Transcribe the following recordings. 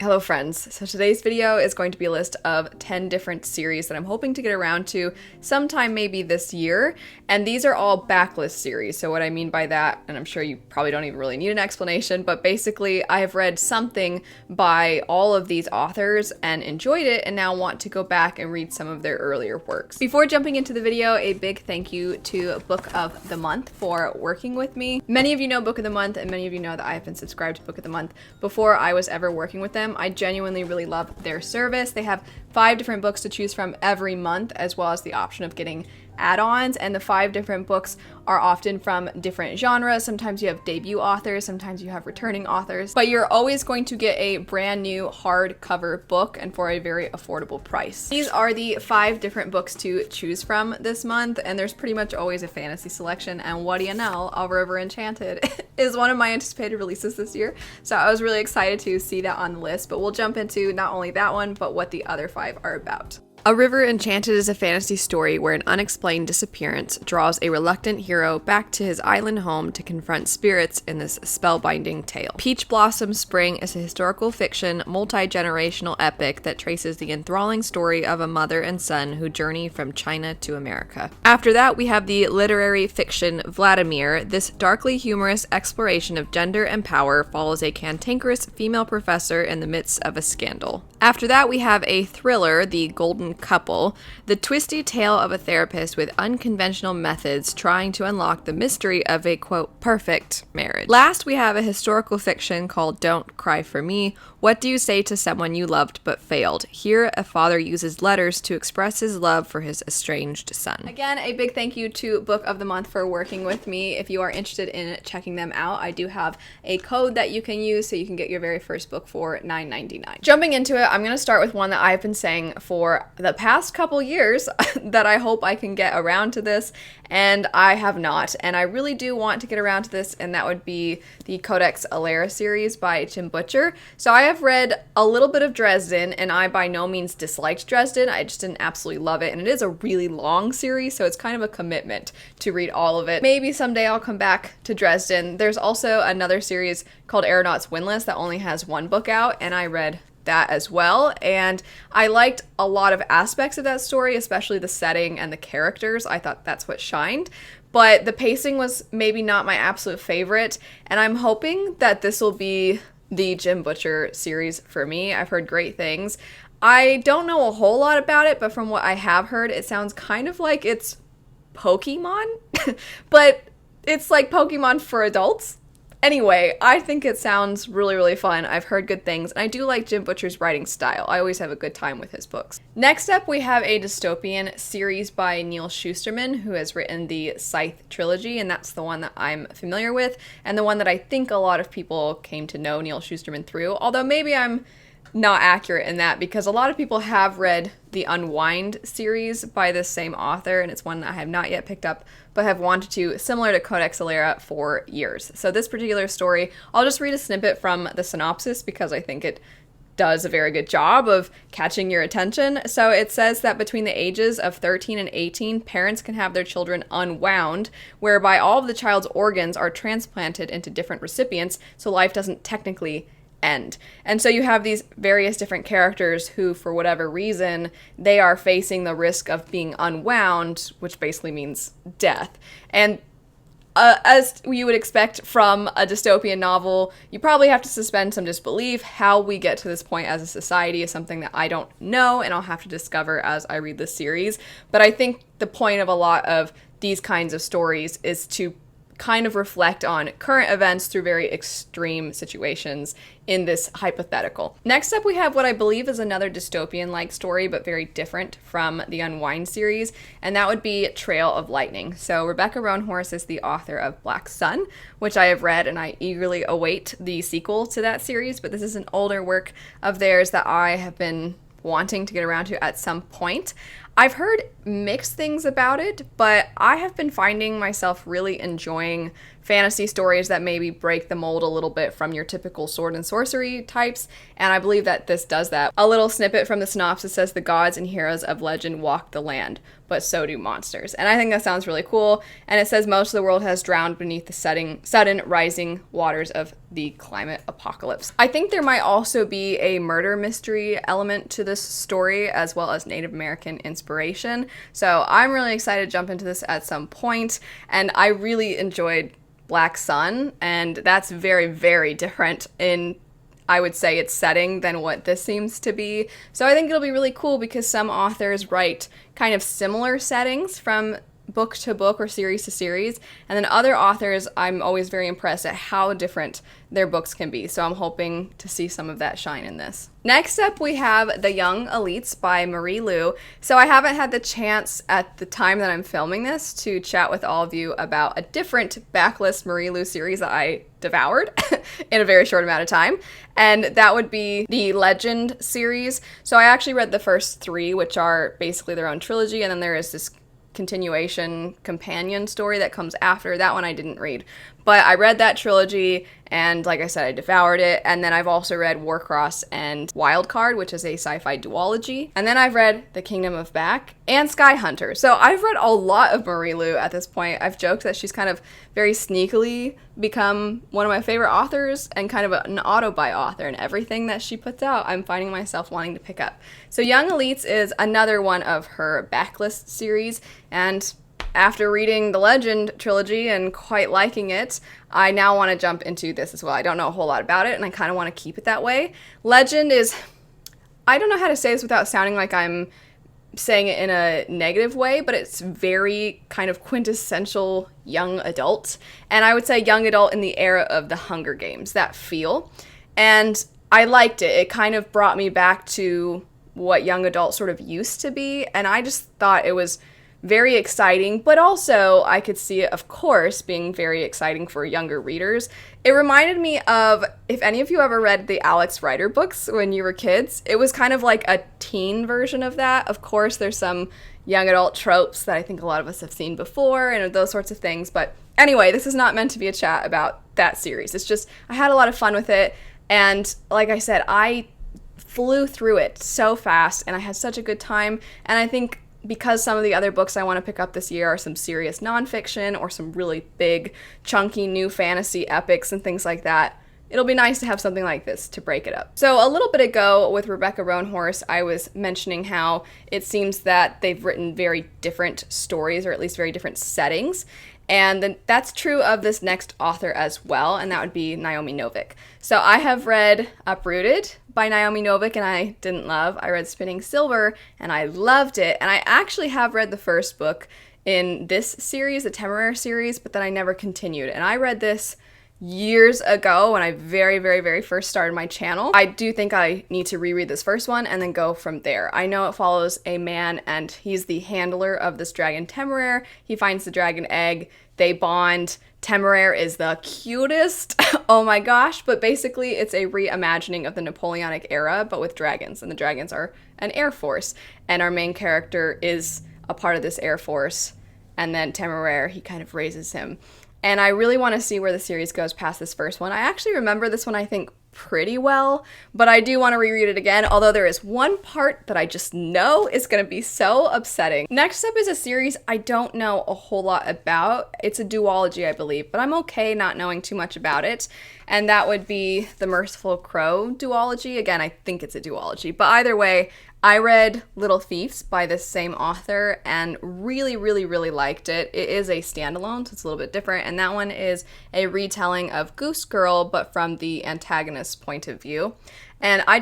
Hello friends, so today's video is going to be a list of 10 different series that I'm hoping to get around to sometime maybe this year, and these are all backlist series. So what I mean by that, and I'm sure you probably don't even really need an explanation, but basically I have read something by all of these authors and enjoyed it and now want to go back and read some of their earlier works. Before jumping into the video, a big thank you to Book of the Month for working with me. Many of you know Book of the Month and many of you know that I have been subscribed to Book of the Month before I was ever working with them. I genuinely really love their service. They have 5 different books to choose from every month, as well as the option of getting add-ons, and the 5 different books are often from different genres. Sometimes you have debut authors, sometimes you have returning authors, but you're always going to get a brand new hardcover book and for a very affordable price. These are the 5 different books to choose from this month, and there's pretty much always a fantasy selection, and what do you know, A River Enchanted is one of my anticipated releases this year, so I was really excited to see that on the list, but we'll jump into not only that one, but what the other 5 are about. A River Enchanted is a fantasy story where an unexplained disappearance draws a reluctant hero back to his island home to confront spirits in this spellbinding tale. Peach Blossom Spring is a historical fiction, multi-generational epic that traces the enthralling story of a mother and son who journey from China to America. After that, we have the literary fiction Vladimir. This darkly humorous exploration of gender and power follows a cantankerous female professor in the midst of a scandal. After that, we have a thriller, The Golden Couple, the twisty tale of a therapist with unconventional methods trying to unlock the mystery of a, quote, perfect marriage. Last, we have a historical fiction called Don't Cry for Me. What do you say to someone you loved but failed? Here, a father uses letters to express his love for his estranged son. Again, a big thank you to Book of the Month for working with me. If you are interested in checking them out, I do have a code that you can use so you can get your very first book for $9.99. Jumping into it, I'm going to start with one that I've been saying for the past couple years that I hope I can get around to this, and I have not, and I really do want to get around to this, and that would be the Codex Azula series by Jim Butcher. So I have read a little bit of Dresden, and I by no means disliked Dresden. I just didn't absolutely love it, and it is a really long series, so it's kind of a commitment to read all of it. Maybe someday I'll come back to Dresden. There's also another series called Aeronaut's Windlass that only has 1 book out, and I read that as well, and I liked a lot of aspects of that story, especially the setting and the characters. I thought that's what shined, but the pacing was maybe not my absolute favorite, and I'm hoping that this will be the Jim Butcher series for me. I've heard great things. I don't know a whole lot about it, but from what I have heard, it sounds kind of like it's Pokemon, but it's like Pokemon for adults. Anyway, I think it sounds really, really fun. I've heard good things, and I do like Jim Butcher's writing style. I always have a good time with his books. Next up, we have a dystopian series by Neal Shusterman, who has written the Scythe trilogy, and that's the one that I'm familiar with, and the one that I think a lot of people came to know Neal Shusterman through, although maybe I'm not accurate in that, because a lot of people have read the Unwound series by this same author, and it's one that I have not yet picked up, but have wanted to, similar to Codex Azula, for years. So this particular story, I'll just read a snippet from the synopsis because I think it does a very good job of catching your attention. So it says that between the ages of 13 and 18, parents can have their children unwound, whereby all of the child's organs are transplanted into different recipients, so life doesn't technically end. And so you have these various different characters who, for whatever reason, they are facing the risk of being unwound, which basically means death. And as you would expect from a dystopian novel, you probably have to suspend some disbelief. How we get to this point as a society is something that I don't know, and I'll have to discover as I read this series. But I think the point of a lot of these kinds of stories is to kind of reflect on current events through very extreme situations in this hypothetical. Next up, we have what I believe is another dystopian-like story, but very different from the Unwind series, and that would be Trail of Lightning. So Rebecca Roanhorse is the author of Black Sun, which I have read, and I eagerly await the sequel to that series, but this is an older work of theirs that I have been wanting to get around to at some point. I've heard mixed things about it, but I have been finding myself really enjoying fantasy stories that maybe break the mold a little bit from your typical sword and sorcery types, and I believe that this does that. A little snippet from the synopsis says the gods and heroes of legend walk the land, but so do monsters. And I think that sounds really cool, and it says most of the world has drowned beneath the sudden rising waters of the climate apocalypse. I think there might also be a murder mystery element to this story, as well as Native American inspiration. So I'm really excited to jump into this at some point, and I really enjoyed Black Sun, and that's very, very different in, I would say, its setting than what this seems to be. So I think it'll be really cool because some authors write kind of similar settings from book to book or series to series, and then other authors, I'm always very impressed at how different their books can be, so I'm hoping to see some of that shine in this. Next up, we have The Young Elites by Marie Lu. So I haven't had the chance at the time that I'm filming this to chat with all of you about a different Backlist Marie Lu series that I devoured in a very short amount of time, and that would be the Legend series. So I actually read the first 3, which are basically their own trilogy, and then there is this continuation companion story that comes after. That one I didn't read, but I read that trilogy, and like I said, I devoured it. And then I've also read Warcross and Wildcard, which is a sci-fi duology, and then I've read The Kingdom of Back and Sky Hunter. So I've read a lot of Marie Lu at this point. I've joked that she's kind of very sneakily become one of my favorite authors and kind of an auto-buy author, and everything that she puts out I'm finding myself wanting to pick up. So Young Elites is another one of her Backlist series, and after reading the Legend trilogy and quite liking it, I now want to jump into this as well. I don't know a whole lot about it, and I kind of want to keep it that way. Legend is, I don't know how to say this without sounding like I'm saying it in a negative way, but it's very kind of quintessential young adult. And I would say young adult in the era of the Hunger Games, that feel. And I liked it. It kind of brought me back to what young adult sort of used to be, and I just thought it was very exciting, but also I could see it, of course, being very exciting for younger readers. It reminded me of, if any of you ever read the Alex Rider books when you were kids, it was kind of like a teen version of that. Of course, there's some young adult tropes that I think a lot of us have seen before and those sorts of things, but anyway, this is not meant to be a chat about that series. It's just, I had a lot of fun with it, and like I said, I flew through it so fast, and I had such a good time, and I think because some of the other books I want to pick up this year are some serious nonfiction or some really big, chunky new fantasy epics and things like that, it'll be nice to have something like this to break it up. So a little bit ago with Rebecca Roanhorse, I was mentioning how it seems that they've written very different stories, or at least very different settings. And then that's true of this next author as well, and that would be Naomi Novik. So I have read Uprooted by Naomi Novik, and I didn't love. I read Spinning Silver, and I loved it. And I actually have read the first book in this series, the Temeraire series, but then I never continued. And I read this years ago when I very first started my channel. I do think I need to reread this first one and then go from there. I know it follows a man, and he's the handler of this dragon Temeraire. He finds the dragon egg, they bond. Temeraire is the cutest, oh my gosh, but basically it's a reimagining of the Napoleonic era, but with dragons, and the dragons are an air force, and our main character is a part of this air force, and then Temeraire, he kind of raises him. And I really want to see where the series goes past this first one. I actually remember this one, I think, pretty well, but I do want to reread it again, although there is one part that I just know is going to be so upsetting. Next up is a series I don't know a whole lot about. It's a duology, I believe, but I'm okay not knowing too much about it, and that would be the Merciful Crow duology. Again, I think it's a duology, but either way, I read Little Thieves by this same author and really liked it. It is a standalone, so it's a little bit different, and that one is a retelling of Goose Girl, but from the antagonist's point of view. And I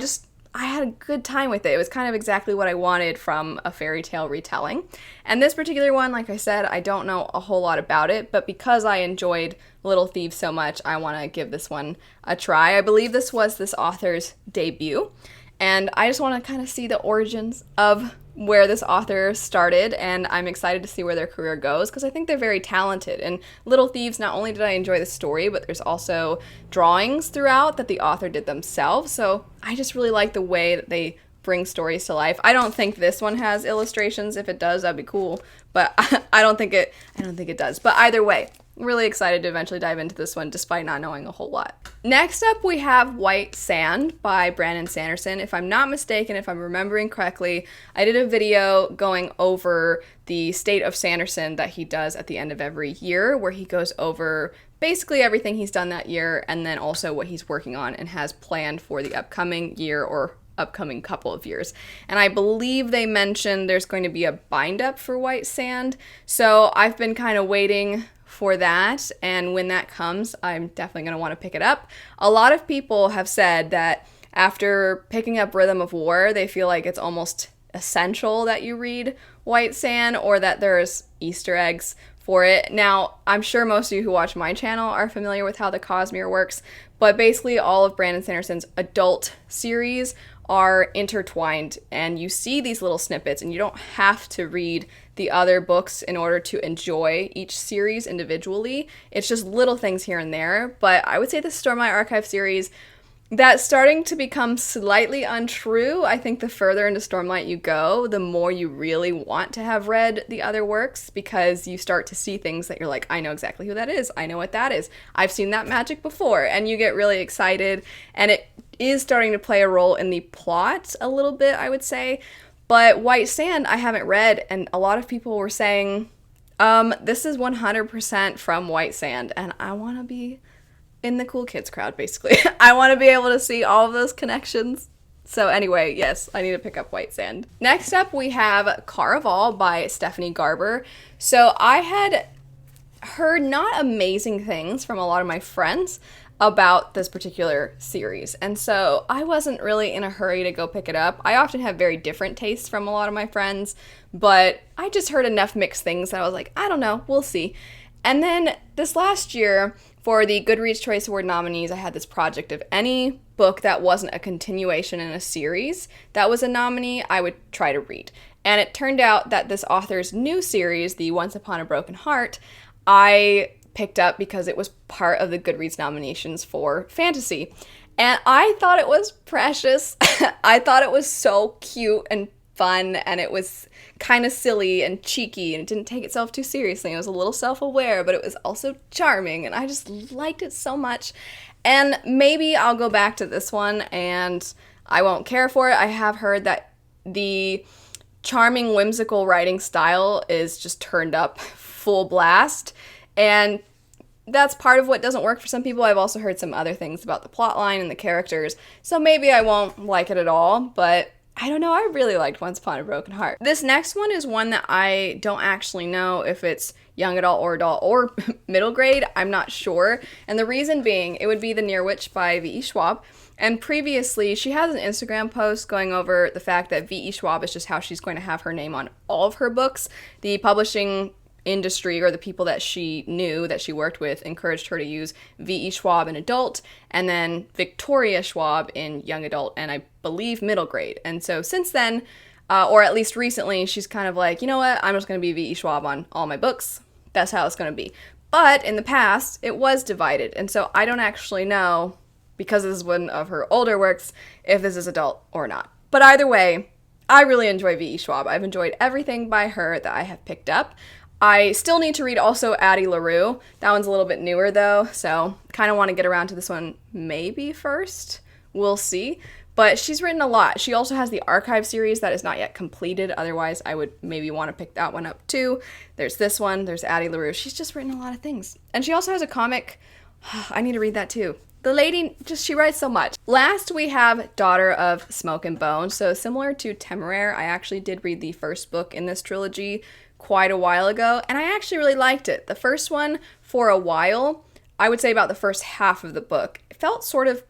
had a good time with it. It was kind of exactly what I wanted from a fairy tale retelling. And this particular one, like I said, I don't know a whole lot about it, but because I enjoyed Little Thieves so much, I want to give this one a try. I believe this was this author's debut. And I just want to kind of see the origins of where this author started, and I'm excited to see where their career goes because I think they're very talented. And Little Thieves, not only did I enjoy the story, but there's also drawings throughout that the author did themselves. So I just really like the way that they bring stories to life. I don't think this one has illustrations. If it does, that'd be cool. But I don't think it does. But either way, I'm really excited to eventually dive into this one despite not knowing a whole lot. Next up, we have White Sand by Brandon Sanderson. If I'm not mistaken, if I'm remembering correctly, I did a video going over the state of Sanderson that he does at the end of every year, where he goes over basically everything he's done that year and then also what he's working on and has planned for the upcoming year or upcoming couple of years. And I believe they mentioned there's going to be a bind up for White Sand. So I've been kind of waiting for that, and when that comes, I'm definitely going to want to pick it up. A lot of people have said that after picking up Rhythm of War, they feel like it's almost essential that you read White Sand or that there's Easter eggs for it. Now, I'm sure most of you who watch my channel are familiar with how the Cosmere works, but basically all of Brandon Sanderson's adult series are intertwined, and you see these little snippets, and you don't have to read the other books in order to enjoy each series individually. It's just little things here and there, but I would say the Stormlight Archive series, that's starting to become slightly untrue. I think the further into Stormlight you go, the more you really want to have read the other works, because you start to see things that you're like, I know exactly who that is. I know what that is. I've seen that magic before. And you get really excited. And it is starting to play a role in the plot a little bit, I would say. But White Sand, I haven't read. And a lot of people were saying, this is 100% from White Sand. And I want to be in the cool kids crowd, basically. I want to be able to see all of those connections. So anyway, yes, I need to pick up White Sand. Next up, we have Caraval by Stephanie Garber. So I had heard not amazing things from a lot of my friends about this particular series, and so I wasn't really in a hurry to go pick it up. I often have very different tastes from a lot of my friends, but I just heard enough mixed things that I was like, I don't know, we'll see. And then this last year, for the Goodreads Choice Award nominees, I had this project of any book that wasn't a continuation in a series that was a nominee, I would try to read. And it turned out that this author's new series, the Once Upon a Broken Heart, I picked up because it was part of the Goodreads nominations for fantasy. And I thought it was precious. I thought it was so cute and fun, and it was kind of silly and cheeky, and it didn't take itself too seriously. It was a little self-aware, but it was also charming, and I just liked it so much. And maybe I'll go back to this one and I won't care for it. I have heard that the charming, whimsical writing style is just turned up full blast, and that's part of what doesn't work for some people. I've also heard some other things about the plotline and the characters, so maybe I won't like it at all, but I don't know, I really liked Once Upon a Broken Heart. This next one is one that I don't actually know if it's young adult or middle grade. I'm not sure. And the reason being, it would be The Near Witch by V.E. Schwab. And previously, she has an Instagram post going over the fact that V.E. Schwab is just how she's going to have her name on all of her books. The publishing industry, or the people that she knew, that she worked with, encouraged her to use V.E. Schwab in adult, and then Victoria Schwab in young adult, and I believe middle grade. And so since then, or at least recently, she's kind of like, you know what, I'm just going to be V.E. Schwab on all my books. That's how it's going to be. But in the past, it was divided, and so I don't actually know, because this is one of her older works, if this is adult or not. But either way, I really enjoy V.E. Schwab. I've enjoyed everything by her that I have picked up. I still need to read also Addie LaRue. That one's a little bit newer though, so kind of want to get around to this one maybe first. We'll see. But she's written a lot. She also has the Archive series that is not yet completed. Otherwise, I would maybe want to pick that one up too. There's this one. There's Addie LaRue. She's just written a lot of things. And she also has a comic. I need to read that too. The lady, she writes so much. Last, we have Daughter of Smoke and Bone. So similar to Temeraire, I actually did read the first book in this trilogy quite a while ago, and I actually really liked it. The first one, for a while, I would say about the first half of the book, it felt sort of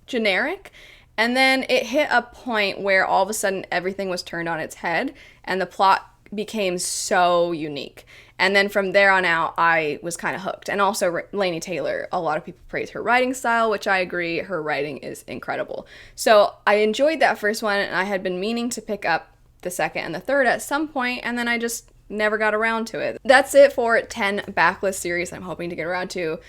generic, and then it hit a point where all of a sudden everything was turned on its head, and the plot became so unique. And then from there on out, I was kind of hooked. And also Laini Taylor, a lot of people praise her writing style, which I agree, her writing is incredible. So I enjoyed that first one, and I had been meaning to pick up the second and the third at some point, and then I just never got around to it. That's it for 10 backlist series I'm hoping to get around to.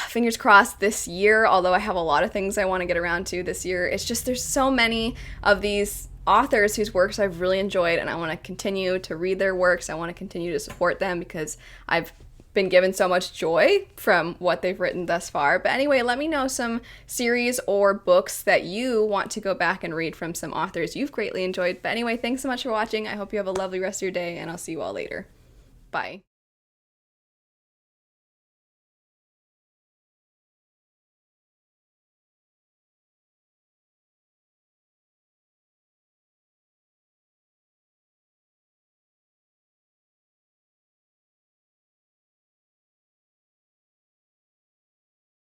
Fingers crossed this year, although I have a lot of things I want to get around to this year. It's just there's so many of these authors whose works I've really enjoyed, and I want to continue to read their works. I want to continue to support them because I've been given so much joy from what they've written thus far. But anyway, let me know some series or books that you want to go back and read from some authors you've greatly enjoyed. But anyway, thanks so much for watching. I hope you have a lovely rest of your day, and I'll see you all later. Bye.